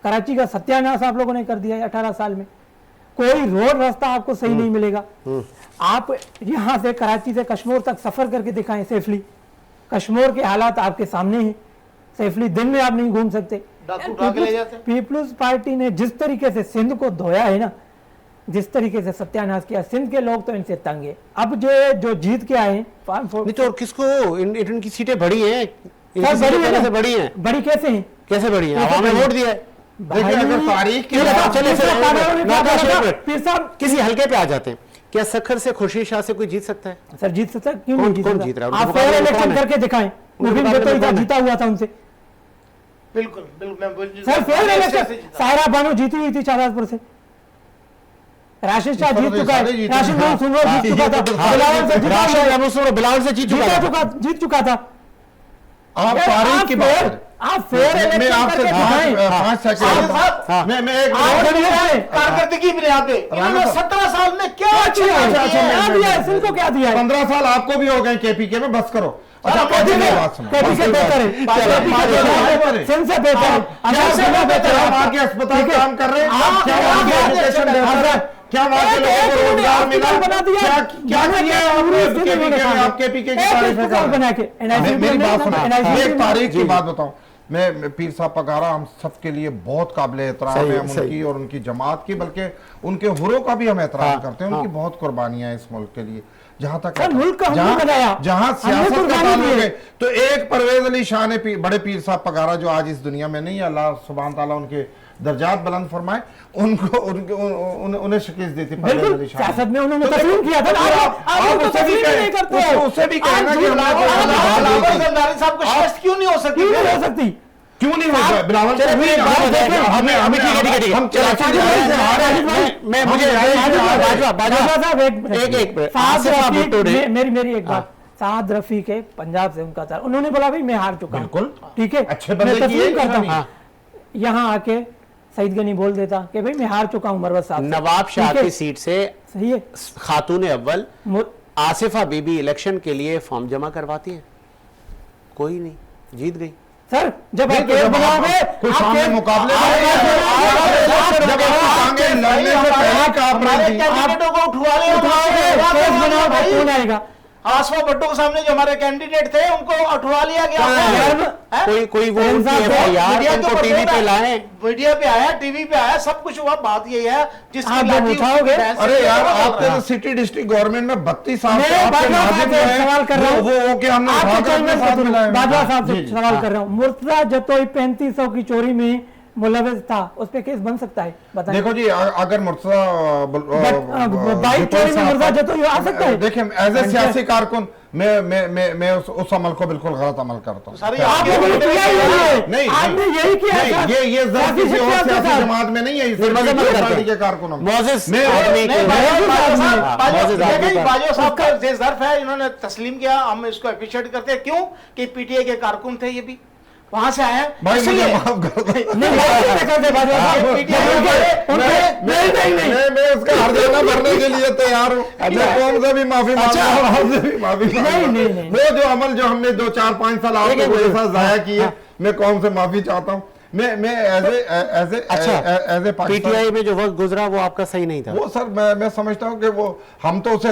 कराची का सत्यानाश आप लोगों ने कर दिया है 18 साल में, कोई रोड रास्ता आपको सही नहीं मिलेगा। आप यहाँ से कराची से कश्मीर तक सफर करके दिखाएं सेफली, कश्मीर के हालात आपके सामने हैं, सेफली दिन में आप नहीं घूम सकते। पीपल्स पार्टी ने जिस तरीके से सिंध को धोया है ना, जिस तरीके से सत्यानाश किया, सिंध के लोग तो इनसे तंग है। अब जो जीत के आए नहीं तो किसको इनकी सीटें बढ़ी हैं, बड़ी कैसे हैं? कैसे बढ़ी हैं? आवाम ने वोट दिया है। किसी हल्के पे आ जाते हैं, क्या सखर से खुर्शीद शाह से कोई जीत सकता है? सर जीत सकता है, क्यों नहीं कौन जीत रहा है? आप फेयर इलेक्शन करके दिखाएं, जीता हुआ था उनसे। बिल्कुल sir fair election, Saira Bano जीती हुई थी शाहबाजपुर से, राशिद शाह जीत चुका है, राशिद जीत चुका था, बिलावल से जीत चुका था। आप तारीख की बात, आप फेयर मैं आपसे 5 सेकंड मैं एक कारकर्दगी भी यहाँ पे 17 साल में क्या दिया, सिंध को क्या दिया? 15 साल आपको भी हो गए केपीके में, बस करो। अच्छा सिंध से बेहतर आगे अस्पताल काम कर रहे हैं, क्या वहाँ के लोगों को रोजगार मिला? क्या किया आप केपीके की तारीफ बना के? मेरी बात सुना, एक तारीख की बात बताऊं, मैं पीर साहब पगारा हम सब के लिए बहुत काबिल एहतराम है, हम उनकी और उनकी जमात की, बल्कि उनके हुरों का भी हम एहतराम करते हैं। उनकी बहुत कुर्बानियां हैं इस मुल्क के लिए। जहां तक जहां सियासत का ताल्लुक है तो एक परवेज अली शाह ने बड़े पीर साहब पगारा जो आज इस दुनिया में नहीं, अल्लाह सुभान ताला उनके दर्जात बुलंद फरमाए, उनको उन्हें शिकस्त दी थी परवेज अली शाह। सियासत में उन्होंने तस्लीम किया था। आप उससे भी कहना कि साहब को शिकस्त क्यों नहीं हो सकती? क्यों नहीं होगा बिलावल? चलो, हुई, एक बात हम- बताइए, हमें हमें ठीक है, ठीक है। हम चलो, कराची साजिद जा रहे भाई, हैं, हमारे- साजिद भाई, मैं मुझे बाजवा साहब एक मिनट। साद आसिफा रफीक, भुट्टो ने मेरी एक बात, साद रफीक है पंजाब से, उनका था, उन्होंने बोला भाई मैं हार चुका हूं। बिल्कुल। ठीक है, अच्छे मैं बंदे की तस्लीम है, करता नहीं। हूं। यहाँ आके सईद गनी बोल देता कि भाई मैं हार चुका हूं मरवत साहब से। नवाब शाह ठीक है? की सीट से सही है। खातून अव्वल मु- आसिफा बीबी इलेक्शन के लिए फॉर्म जमा करवाती है, कोई नहीं, जीत गई। सर जब नहीं आप तो केस जब बनाओगे, कोई आप सामने केस- मुकाबले आप में केस जब बनाओगे, आप आगे लड़ने से पहले का हमारे अपराधी कैंडिडेटों को उठवा लिया उठाओगे, केस बनाओगे, कौन आएगा? आसफा भट्टो के सामने जो हमारे कैंडिडेट थे उनको उठवा लिया गया है? कोई वो इंसाफ उनकी है, FIR मीडिया के उनको ऊपर टीवी देगा। पे लाए। मीडिया पे आया, टीवी पे आया, सब कुछ हुआ। बात यही है जिसकी आप जब लाठी उठाओगे- भैंस से अरे यार निकल रहा आपके है। तो सिटी डिस्ट्रिक्ट गवर्नमेंट में 32 साल मैं से आपके बाजवा नाजिम साहब जो से है, सवाल कर रहा हूं। वो के हमने आपके उठाकर अपने साथ चैनल मिलाए पर बाजवा साहब जी, से जी। सवाल कर रहा हूँ, मुर्तजा जतोई 3500 की चोरी में मुलविस था, उस पे केस बन सकता है? बताइए। देखो जी अगर मुर्तजा बाइक चोरी में मुर्तजा जतोई आ सकता है? देखिए एज ए सियासी कारकुन मैं उस अमल को बिल्कुल गलत अमल करता हूँ। सारी आपने आपके भी किया ही है। नहीं, आपने यही किया है, नहीं, सर। ये जब सियासी किसी और शिक्षा के सियासी साथ। जमात में नहीं है, इस मजहब में करते पार्टी हैं। के कारकुन हम। मोजेस मैं- आदमी नहीं, को- मोजेस आदमी का- बाजवा साहब का देशदर्फ है, इन्होंने तस्लीम किया, हम इसको अप्रिशिएट करते हैं। क्यों कि पीटीआई के कारकुन थे, ये भी वहां से आए हैं। भाई मुझे इसलिए- माफ कर दो। नहीं, नहीं करते बाजवा साहब। मैं उसका हरजाना भरने के लिए तैयार हूँ। मैं कौन से भी माफी मांगता हूँ, आपसे भी माफी मांगता हूँ। नहीं। वो जो अमल जो हमने 2-4-5 साल आपके मेरे साथ जाया किए, मैं कौन से माफी चाहता हूँ। मैं एज ए पाकिस्तान पीटीआई में जो वक्त गुजरा वो आपका सही नहीं था। वो सर मैं समझता हूँ कि वो हम तो उसे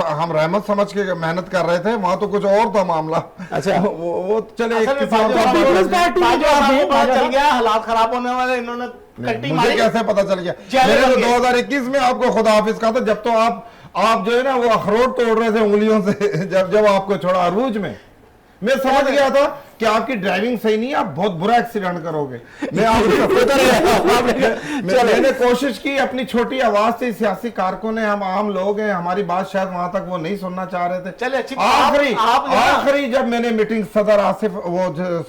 हम रहमत समझ के मेहनत कर रहे थे, वहां तो कुछ और था मामला। अच्छा। वो चले असल में किसी और बाजवा बात पीपल्स है। पार्टी में जो साहब आपने को पता चल गया, हालात खराब होने वाले, इन्होंने कट्टी मुझे मारी। कैसे पता चल गया? जाले मैंने तो बन गए। 2021 में आपको खुदा हाफिज कहा था, जब तो आप जो है ना वो अखरोट तोड़ रहे थे उंगलियों से जब आपको छोड़ा अरूज में, मैं समझ गया था कि आपकी ड्राइविंग सही नहीं है, आप बहुत बुरा एक्सीडेंट करोगे। मैंने कोशिश की, अपनी छोटी आवाज से, सियासी कारकुन है, हम आम लोग हैं, हमारी बात शायद वहां तक वो नहीं सुनना चाह रहे थे। चले अच्छी आखिरी जब मैंने मीटिंग सदर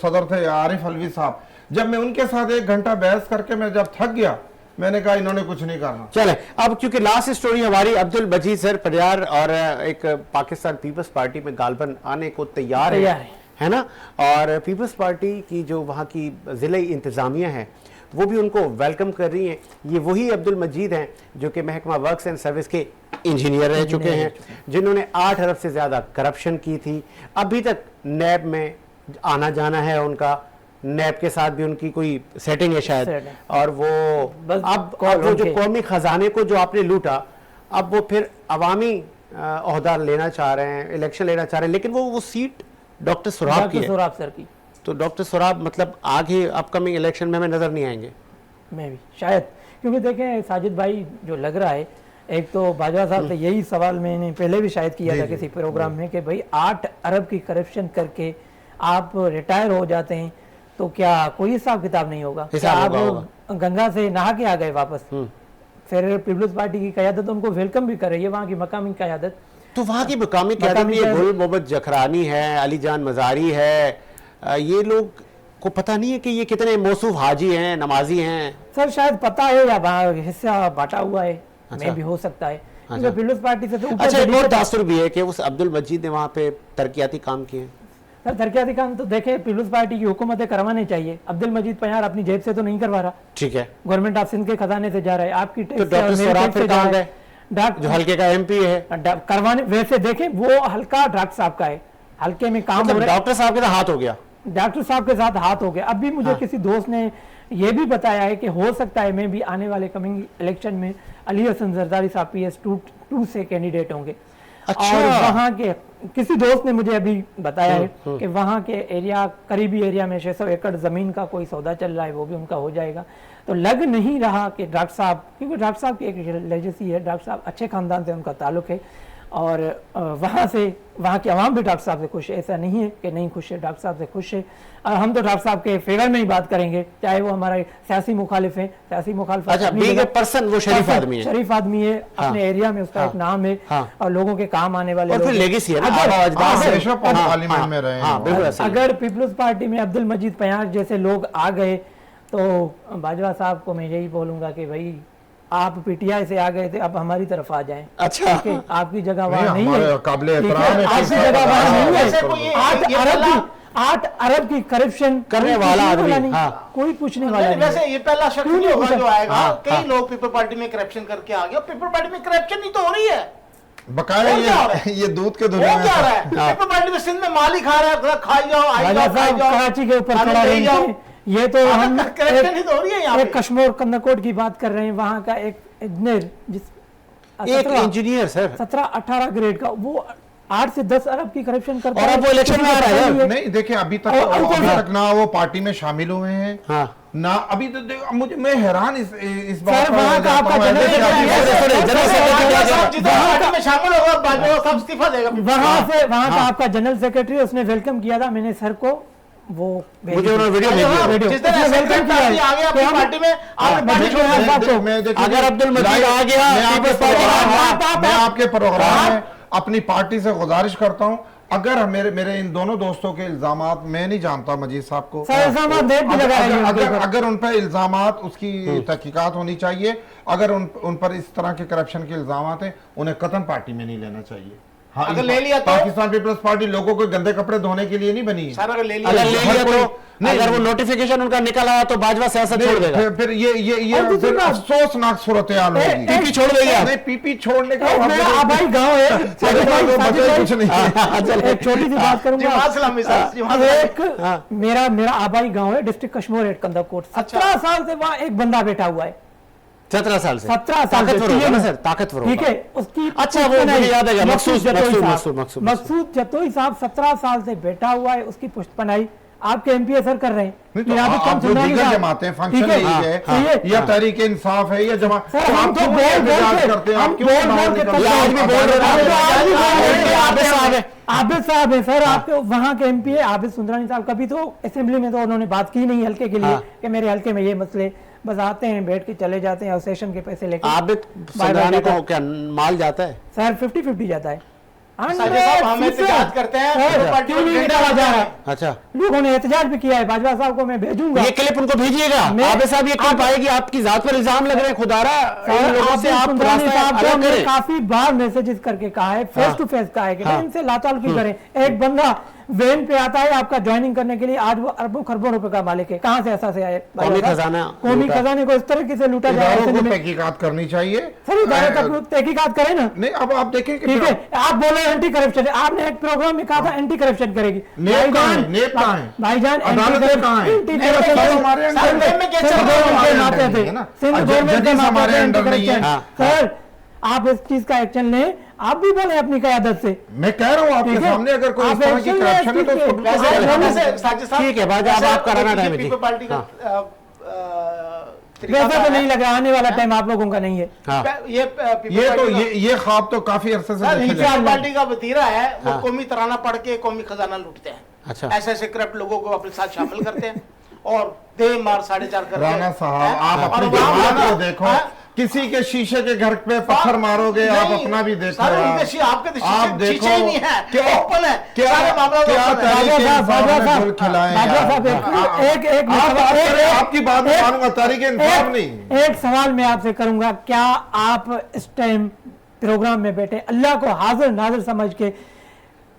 सदर थे आरिफ अलवी साहब, जब मैं उनके साथ 1 घंटा बहस करके मैं जब थक गया, मैंने कहा इन्होंने कुछ नहीं करना। चले अब क्योंकि लास्ट स्टोरी हमारी अब्दुल मजीद सर परियार और एक पाकिस्तान पीपल्स पार्टी में गालबन आने को तैयार है ना, और पीपल्स पार्टी की जो वहाँ की ज़िले इंतज़ामिया है वो भी उनको वेलकम कर रही हैं। ये वही अब्दुल मजीद हैं जो कि महकमा वर्क्स एंड सर्विस के इंजीनियर रह चुके हैं, जिन्होंने 8 अरब से ज़्यादा करप्शन की थी। अभी तक नैब में आना जाना है उनका, नैब के साथ भी उनकी कोई सेटिंग है शायद, और वो अब वो जो कौमी खजाने को जो आपने लूटा, अब वो फिर अवामी ओहदा लेना चाह रहे हैं, इलेक्शन लेना चाह रहे हैं, लेकिन वो सीट डॉक्टर सुराब की है। सुराब सर की, तो डॉक्टर सुराब मतलब आगे अपकमिंग इलेक्शन में हमें नजर नहीं आएंगे। मैं भी शायद, क्योंकि देखें साजिद भाई जो लग रहा है, एक तो बाजवा साहब से यही सवाल मैंने पहले भी शायद किया था किसी प्रोग्राम में कि भाई 8 अरब की करप्शन करके आप रिटायर हो जाते हैं तो क्या कोई हिसाब किताब नहीं होगा? क्या आप गंगा से नहा के आ गए वापस? फिर पीपल्स पार्टी की क़यादत उनको वेलकम भी कर रही है, वहाँ की मकामी क़यादत। तो वहाँ की मकामी क़यादत में गुल मोहम्मद जखरानी है, अली जान मजारी है, ये लोग को पता नहीं है कि ये कितने मौसूफ हाजी हैं, नमाजी हैं। सर शायद पता है या हिस्सा बांटा हुआ है, मैं भी हो सकता है। पीपल्स पार्टी से तो अच्छा, एक और तासुर भी है कि उस अब्दुल मजीद ने वहाँ पे तरक्याती काम किए। सर तरक्याती काम तो देखे पीपल्स पार्टी की हुकूमतें करवाने चाहिए। अब्दुल मजीद पयार अपनी जेब से तो नहीं करवा रहा, ठीक है, गवर्नमेंट ऑफ सिंध के खजाने से जा रहा है, आपकी तो डॉक्टर सुराब फिर कहाँ गए? जो हल्के का एमपी है करवाने, वैसे देखें वो हल्का डॉक्टर साहब का है, हल्के में काम हो रहा है, डॉक्टर साहब के साथ हाथ हो गया, डॉक्टर साहब के साथ हाथ हो गया। अभी मुझे किसी दोस्त ने ये भी बताया है कि हो सकता है मैं भी आने वाले कमिंग इलेक्शन में अली हसन जरदारी साहब PS2 से कैंडिडेट होंगे। अच्छा। और वहाँ के किसी दोस्त ने मुझे अभी बताया है कि वहाँ के एरिया, करीबी एरिया में 600 एकड़ जमीन का कोई सौदा चल रहा है, वो भी उनका हो जाएगा। तो लग नहीं रहा कि डॉक्टर साहब, क्योंकि डॉक्टर साहब की एक लेजेसी है, डॉक्टर साहब अच्छे खानदान से उनका ताल्लुक है, और वहाँ से वहाँ की आवाम भी डॉक्टर साहब से खुश है, ऐसा नहीं है कि नहीं खुश है, डॉक्टर साहब से खुश है। और हम तो डॉक्टर साहब के फेवर में ही बात करेंगे, चाहे वो हमारे सियासी मुखालिफ हैं, सियासी मुखालिफ। अच्छा, बीइंग ए पर्सन वो शरीफ आदमी है, शरीफ आदमी है, हाँ, अपने एरिया में उसका हाँ, एक नाम है, हाँ, और लोगों के काम आने वाले और फिर लेगेसी है ना, पार्लियामेंट में रहे। अगर पीपल्स पार्टी में अब्दुल मजीद पयाग जैसे लोग आ गए तो बाजवा साहब को मैं यही बोलूंगा कि भाई आप पीटीआई से आ गए थे, अब हमारी तरफ आ जाएं। अच्छा, आपकी जगह वहाँ नहीं है, काबिल एहतराम है, आपकी जगह वहाँ नहीं है। 8 अरब की करप्शन करने वाला आदमी, कोई पूछने वाला नहीं। वैसे ये पहला शख्स नहीं होगा जो आएगा। कई लोग पीपल पार्टी में करप्शन करके आ गए, पीपल पार्टी में करप्शन ही तो हो रही है बकाया। ये दूध के दुनिया में क्या रहा है, पीपल पार्टी में सिंध में माल ही खा रहा है, खाई जाओ, आई जाओ, खाई जाओ, कराची के ऊपर खड़ा रहे। ये तो हम करप्शन ही तो हो रही है यहाँ पे। कश्मीर कंदकोट की बात कर रहे हैं, वहाँ का एक इंजीनियर एक इंजीनियर सर 17-18 ग्रेड का, वो 8 से 10 अरब की करप्शन करता है, और अब वो इलेक्शन में आ रहा है। नहीं देखिए, अभी तक ना वो पार्टी में शामिल हुए हैं, हाँ, ना अभी तो मुझे, मैं हैरान इस बात पर वहाँ का आपका में शामिल होगा, बाजवा साहब इस्तीफा देगा। वहाँ का आपका जनरल सेक्रेटरी, उसने वेलकम किया था मैंने सर को, वो मुझे उन्होंने वीडियो जिस तरह वेलकम किया आ गया अपनी पार्टी में, अगर अब्दुल मजीद आ गया, मैं आपके प्रोग्राम में अपनी पार्टी से गुजारिश करता हूं, अगर मेरे इन दोनों दोस्तों के इल्जामात, मैं नहीं जानता मजीद साहब को, अगर उन पर इल्जामात, उसकी तहकीकात होनी चाहिए। अगर उन पर इस तरह के करप्शन के इल्जामात हैं, उन्हें कतई पार्टी में नहीं लेना चाहिए। हाँ, अगर ले लिया तो पाकिस्तान पीपल्स पार्टी लोगों को गंदे कपड़े धोने के लिए नहीं बनी है। अगर ले लिया तो अगर वो नोटिफिकेशन उनका निकल आया तो बाजवा सियासत छोड़ देगा। फिर ये अफसोसनाक सूरत हाल होगी। पीपी छोड़ देगा, नहीं पीपी छोड़ने का आबाई गांव है, कुछ नहीं। एक छोटी सी बात करूंगा। मेरा आबाई गांव है, डिस्ट्रिक्ट कश्मीर हेड कंदकोट। 17 साल से वहाँ एक बंदा बैठा हुआ है, 17 साल से ताकतवर होगा ना सर, ताकतवर होगा। ठीक है, उसकी अच्छा, वो मुझे याद है, मकसूद जतोई साहब 17 साल से बैठा हुआ है, उसकी पुष्टपनाई आपके एमपी सर कर रहे हैं। जमाते हैं, फंक्शन है या तहरीक इंसाफ है या जमात, हम तो करते हैं, आबिद साहब है सर, आपके वहाँ के एमपी है आबिद सुंदरानी साहब। कभी तो असेंबली में तो उन्होंने बात की नहीं हल्के के लिए कि मेरे हल्के में ये मसले, बस आते हैं बैठ के चले जाते हैं और सेशन के पैसे लेकर। आबिद सुंदरानी को क्या माल जाता है सर? 50-50 जाता है। हम एहतजाज करते हैं, अच्छा, लोगों ने एहतजाज भी किया है, बाजवा साहब को मैं भेजूंगा, ये क्लिप उनको भेजिएगा। आबिद साहब ये क्लिप आएगी, आपकी जात पर इल्जाम लग रहे हैं, खुदारा लोगों से आप काफी बार मैसेजेस करके कहा है, फेस टू फेस कहा है कि इनसे लातालुकी करें। एक बंदा वेन पे आता है आपका ज्वाइनिंग करने के लिए, आज वो अरबों खरबों रुपए का मालिक है, कहाँ से ऐसा से आए? कौमी खजाने को इस तरीके से लूटा जाए, तहकीकात करनी चाहिए। तहकीकात करें ना। नहीं, अब आप देखें, ठीक है, आप बोले एंटी करप्शन, आपने एक प्रोग्राम में कहा था एंटी करप्शन करेगी। भाईजान सर, आप इस चीज का एक्शन लें, आप भी बोले अपनी क़यादत से। मैं कह रहा हूँ आपके सामने, अगर कोई इस तरह की करप्शन है तो ठीक है, बाद आप कराना टाइम पीपल पार्टी का वैसे तो नहीं लग रहा, आने वाला टाइम आप लोगों का नहीं है। ये ख्वाब तो काफी अरसे से पीपल पार्टी का वतीरा है, वो कौमी तराना पढ़ के कौमी खजाना लूटते हैं। अच्छा, ऐसे ऐसे करप्ट लोगों को अपने साथ शामिल करते हैं और दे मार 4.5 कर। राणा साहब, आप अपनी जमात को देखो, किसी के शीशे के घर पे पत्थर मारोगे, आप अपना भी देखो। आप देखो ओपन है, आपकी बात मानूंगा, तहरीक इंसाफ नहीं। एक सवाल मैं आपसे करूंगा, क्या आप इस टाइम प्रोग्राम में बैठे अल्लाह को हाजिर नाजिर समझ के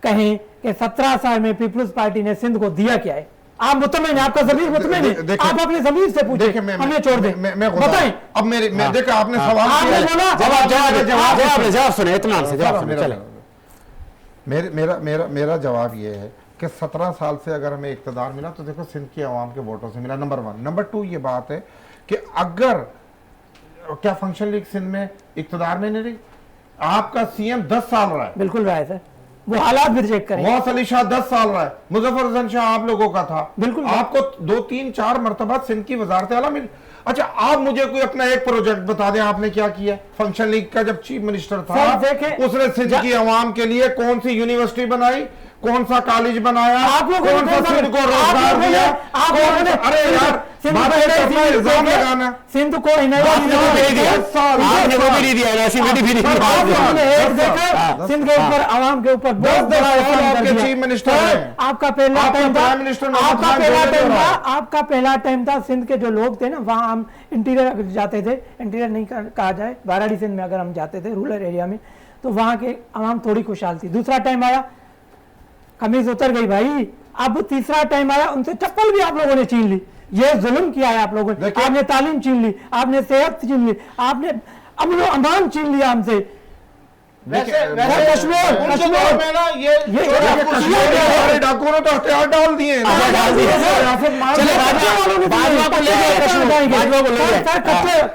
कहें कि 17 साल में पीपल्स पार्टी ने सिंध को दिया क्या है? आप मुतमईन है, आपका ज़मीर मुतमईन है, आप अपने ज़मीर से पूछें, हमें छोड़ दें। मैं बताएं, अब मैं देखा आपने सवाल जवाब सुने, इत्मीनान से जवाब सुने, चले। मेरा जवाब ये है कि 17 साल से अगर हमें इक़्तिदार मिला तो देखो सिंध की आवाम के वोटों से मिला, नंबर 1। नंबर 2 ये बात है कि अगर क्या फंक्शन लीग सिंध में इक़्तिदार में नहीं रही, आपका सीएम 10 साल रहा है। बिल्कुल रहा है सर, वो हालात भी चेक करें। गौस अली शाह 10 साल रहा है, मुजफ्फर हसन शाह आप लोगों का था, बिल्कुल आपको 2 3 4 मरतबा सिंध की वजारत आला मिली। अच्छा आप मुझे कोई अपना एक प्रोजेक्ट बता दें आपने क्या किया। फंक्शन लीग का जब चीफ मिनिस्टर था उसने सिंध की आवाम के लिए कौन सी यूनिवर्सिटी बनाई, कौन सा कॉलेज बनाया, कौन सा सिंध को रोजगार दिया, अरे यार इल्जाम लगाना सिंध को सिंध के ऊपर आवाम के ऊपर चीफ मिनिस्टर है, आपका पहला टाइम था, आपका पहला टाइम था। सिंध के जो लोग थे ना वहाँ हम इंटीरियर जाते थे, इंटीरियर नहीं कहा जाए, बाराड़ी सिंध में अगर हम जाते थे रूरल एरिया में तो वहाँ के आवाम थोड़ी खुशहाल थी। दूसरा टाइम आया कमीज उतर गई भाई। अब तीसरा टाइम आया उनसे चप्पल भी आप लोगों ने छीन ली। ये जुल्म किया है आप लोगों ने। आपने तालीम छीन ली, आपने सेहत छीन ली, आपने अमन अमान छीन लिया हमसे। कश्मीर में ना ये डाकुओं ने तो हथियार डाल दिए,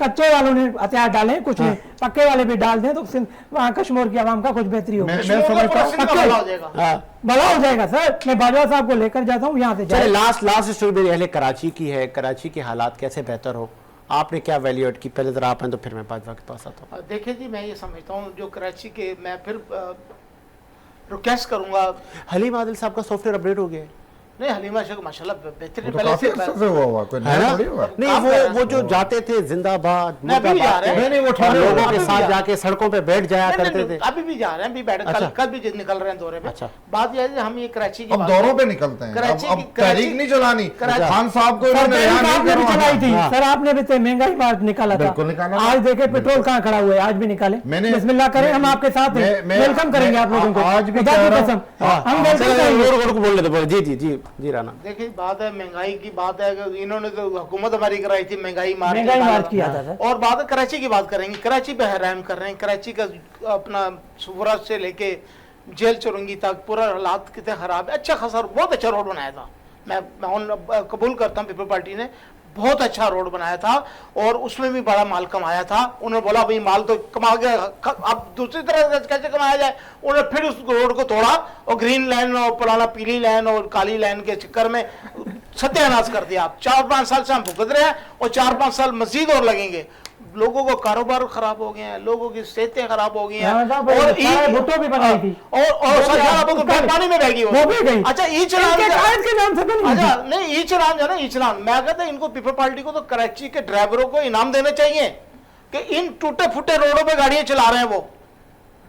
कच्चे वालों ने हथियार डाले, कुछ नहीं, पक्के वाले भी डाल दें तो वहाँ कश्मीर की आवाम का कुछ बेहतरी होगी, भला हो जाएगा। सर मैं बाजवा साहब को लेकर जाता हूँ यहाँ से। लास्ट स्टोरी मेरी अहले कराची की है। कराची के हालात कैसे बेहतर हो, आपने क्या वैल्यूएट की? पहले जरा आप हैं तो फिर मैं बाजवा के पास आता हूँ। देखिए जी मैं ये समझता हूँ जो कराची के, मैं फिर रिक्वेस्ट करूंगा, हलीम आदिल साहब का सॉफ्टवेयर अपडेट हो गया है? नहीं हलीमा शेख माशाल्लाह बेहतरीन तो पहले से हुआ कोई है ना? नहीं वो जो जाते थे जिंदाबाद नहीं वो लोगों के साथ जाके सड़कों पे बैठ जाया करते थे। अभी भी जा रहे हैं, अभी बैठ कल भी निकल रहे हैं दौरे पे। बात यह है हम ये कराची की अब दौरों पे निकलते हैं, अब तहरीक नहीं चलानी। खान साहब को चलाई थी सर, आपने भी महंगाई मार्च निकाला था। आज देखे पेट्रोल कहाँ खड़ा हुआ है, आज भी निकाले। बिस्मिल्लाह करें, हम आपके साथ वेलकम करेंगे आप लोगों को। आज भी हम बोल लेते। जी जी जी जी राना। देखिए बात है महंगाई की, बात है इन्होंने तो हुकूमत हमारी कराई थी महंगाई मार्च किया था। और बात है कराची की बात करेंगे, कराची पे रहम कर रहे हैं। कराची का अपना सुबरत से लेके जेल चुरंगी तक पूरा हालात कितने खराब है। अच्छा खासा बहुत अच्छा रोड बनाया था, मैं कबूल करता हूँ पीपल पार्टी ने बहुत अच्छा रोड बनाया था और उसमें भी बड़ा माल कमाया था। उन्होंने बोला भाई माल तो कमा गया, अब दूसरी तरह कैसे कमाया जाए। उन्होंने फिर उस रोड को तोड़ा और ग्रीन लाइन और पुराना पीली लाइन और काली लाइन के चक्कर में सत्यानाश कर दिया। आप 4-5 साल से हम भुगत रहे हैं और 4-5 साल मजीद और लगेंगे। लोगों को कारोबार खराब हो गए हैं, लोगों की सेहतें खराब हो गई हैं और भुट्टो भी बनाई थी और पानी में बह गई वो भी गई। अच्छा ई चलान के नाम से अच्छा नहीं ई चलान जो ना ई चलान, मैं कहता हूं इनको पीपल पार्टी को तो कराची के ड्राइवरों को इनाम देने चाहिए कि इन टूटे फूटे रोडों पे गाड़ियां चला रहे हैं वो।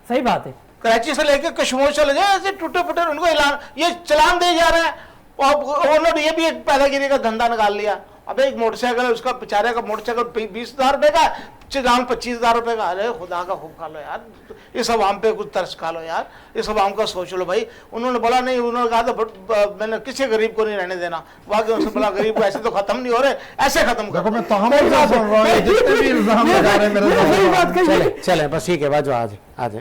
सही बात है, कराची से लेकर कश्मीर चले जाए ऐसे टूटे फूटे उनको ये चलान दे जा रहे हैं। और उन्होंने ये भी एक पैदागिरी का धंधा निकाल लिया। अब एक मोटरसाइकिल उसका बेचारे का मोटरसाइकिल 20,000 रुपए का, चलान 25,000 रुपए का। अरे खुदा का खूब खा लो यार, इस आवाम पे कुछ तरस खा लो यार, इस आवाम का सोच लो भाई। उन्होंने बोला नहीं, उन्होंने कहा था मैंने किसी गरीब को नहीं रहने देना। वाकई उनसे बोला गरीब को ऐसे तो खत्म नहीं हो रहे, ऐसे खत्म करो। चले बस ठीक है, बाजू आज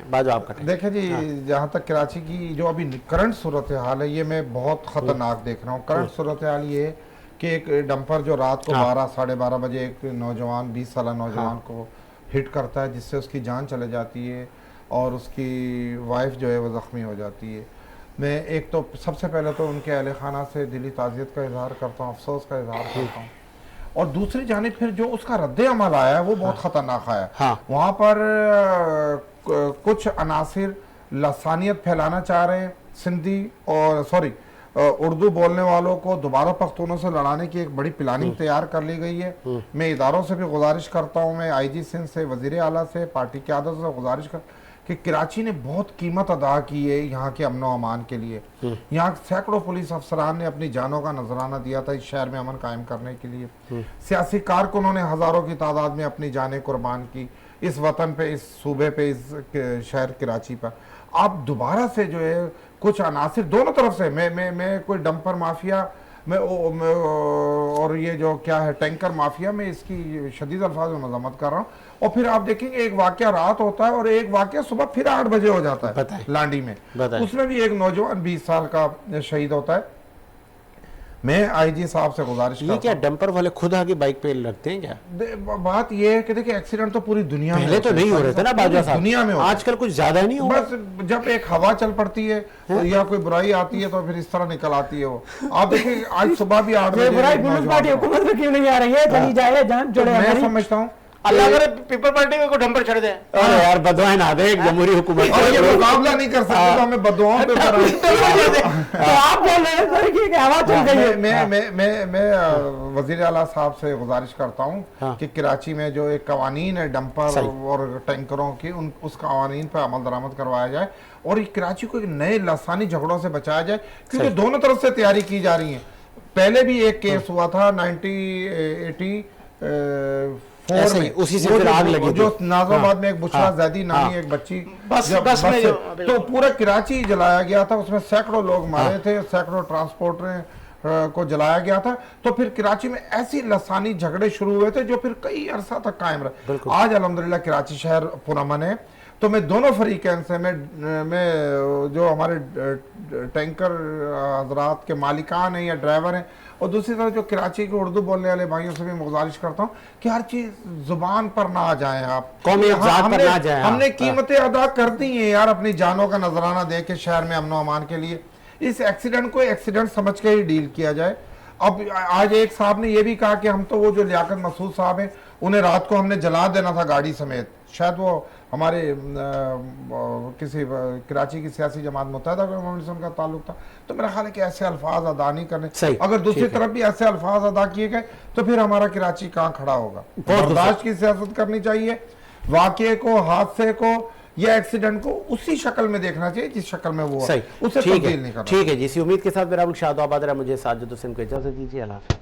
बाजू आपका। देखिए जी जहाँ तक कराची की जो अभी करंट सूरत हाल है ये मैं बहुत खतरनाक देख रहा हूँ। करंट सूरत हाल ये कि एक डंपर जो रात को 12-12:30 बजे एक नौजवान 20 साल नौजवान को हिट करता है जिससे उसकी जान चले जाती है और उसकी वाइफ जो है वो ज़ख्मी हो जाती है। मैं एक तो सबसे पहले तो उनके अहले खाना से दिली ताज़ियत का इजहार करता हूँ, अफसोस का इजहार करता हूँ। और दूसरी जानिब फिर जो उसका रद्द अमल आया है वो बहुत ख़तरनाक आया। वहाँ पर कुछ अनासिर लसानियत फैलाना चाह रहे हैं, सिंधी और उर्दू बोलने वालों को दोबारा पख्तूनों से लड़ाने की एक बड़ी प्लानिंग तैयार कर ली गई है। मैं इदारों से भी गुजारिश करता हूँ, मैं IG सिंध से, वज़ीर आला से, पार्टी की आदत से गुजारिश कर कि कराची ने बहुत कीमत अदा की है यहाँ के अमन व अमान के लिए। यहाँ सैकड़ों पुलिस अफसरान ने अपनी जानों का नजराना दिया था इस शहर में अमन कायम करने के लिए। सियासी कारकुनों ने हज़ारों की तादाद में अपनी जानें कुर्बान की इस वतन पे, इस सूबे पे, इस शहर कराची पर। आप दोबारा से जो है कुछ अनासिर दोनों तरफ से, मैं कोई डंपर माफिया मैं और ये जो क्या है टैंकर माफिया में इसकी शदीद अल्फाज में मजम्मत कर रहा हूँ। और फिर आप देखेंगे एक वाकया रात होता है और एक वाकया सुबह फिर 8 बजे हो जाता है लांडी में। उसमें भी एक नौजवान 20 साल का शहीद होता है। मैं आईजी साहब से गुजारिश ये करता क्या हूं। डंपर वाले खुद आगे बाइक पे लगते हैं क्या? बात ये है कि देखिए एक्सीडेंट तो पूरी दुनिया में पहले तो होते हैं, नहीं हो रहे थे ना बाजवा साहब, दुनिया में होते हैं। आजकल कुछ ज्यादा नहीं हो रहा। बस जब एक हवा चल पड़ती है तो या कोई बुराई आती है तो फिर इस तरह निकल आती है वो। आप देखिए आज सुबह भी 8 ये बजे बुराई एक पीपल्स नौजवान पार्टी को- हुकूमत में क्यों नहीं आ रही है? चली जाए, जान तो जोड़े मैं हमारी। समझता हूँ अल्लाह करे पीपल पार्टी में को डंपर छड़ दे। अरे यार बदवाएं ना दे जमहूरी हुकूमत और ये मुकाबला नहीं कर सकते तो हमें बदुआओं पे कराएं। तो आप बोल रहे हैं सर कि हवा चल गई है। मैं वजीर आला साहब से गुजारिश करता हूँ हाँ। कि कराची में जो एक कवानीन है डंपर सही। और टैंकरों की उस कवानीन पर अमल दरामद करवाया जाए और ये कराची को एक नए लसानी झगड़ों से बचाया जाए, क्योंकि दोनों तरफ से तैयारी की जा रही है। पहले भी एक केस हुआ था 1984 ऐसे ही, में, उसी से वो फिर जो- आग लगी जो थी। नाजोबाद में एक बुशरा हाँ। जैदी नामी हाँ। एक बच्ची बस जब में से- जो तो पूरा कराची जलाया गया था, उसमें सैकड़ों लोग मारे थे, सैकड़ों ट्रांसपोर्टर को जलाया गया था। तो फिर कराची में ऐसी लसानी झगड़े शुरू हुए थे जो फिर कई अरसा तक कायम रहे। आज अल्हम्दुलिल्लाह कराची शहर पुरअमन है। तो मैं दोनों फरीकैन से मैं जो हमारे टैंकर हजरात के मालिकान हैं या ड्राइवर हैं और दूसरी तरफ जो कराची के उर्दू बोलने वाले भाइयों से भी मैं गुजारिश करता हूँ कि हर चीज जुबान पर ना आ जाए। आप कौमी हाँ, अफजाद पर ना जाए। हमने कीमतें अदा कर दी हैं यार, अपनी जानों का नजराना दे के शहर में अमन अमान के लिए। इस एक्सीडेंट को एक्सीडेंट समझ के ही डील किया जाए। अब आज एक साहब ने यह भी कहा कि हम तो वो जो लियाकत मसूद साहब हैं उन्हें रात को हमने जला देना था गाड़ी समेत। शायद वो हमारे किसी कराची की सियासी जमात मुत्तहिदा का ताल्लुक था। तो मेरा ख्याल है कि ऐसे अल्फाज अदा नहीं करने। अगर दूसरी तरफ भी ऐसे अल्फाज अदा किए गए तो फिर हमारा कराची कहाँ खड़ा होगा। बर्दाश्त की सियासत करनी चाहिए। वाकये को, हादसे को या एक्सीडेंट को उसी शक्ल में देखना चाहिए जिस शक्ल में वो है, उसे तब्दील नहीं करना। ठीक है जी, इसी उम्मीद के साथ मेरा शाद आबाद रहा। मुझे साजिद हुसैन को इजाजत दीजिए। अल्लाह हाफ़िज़।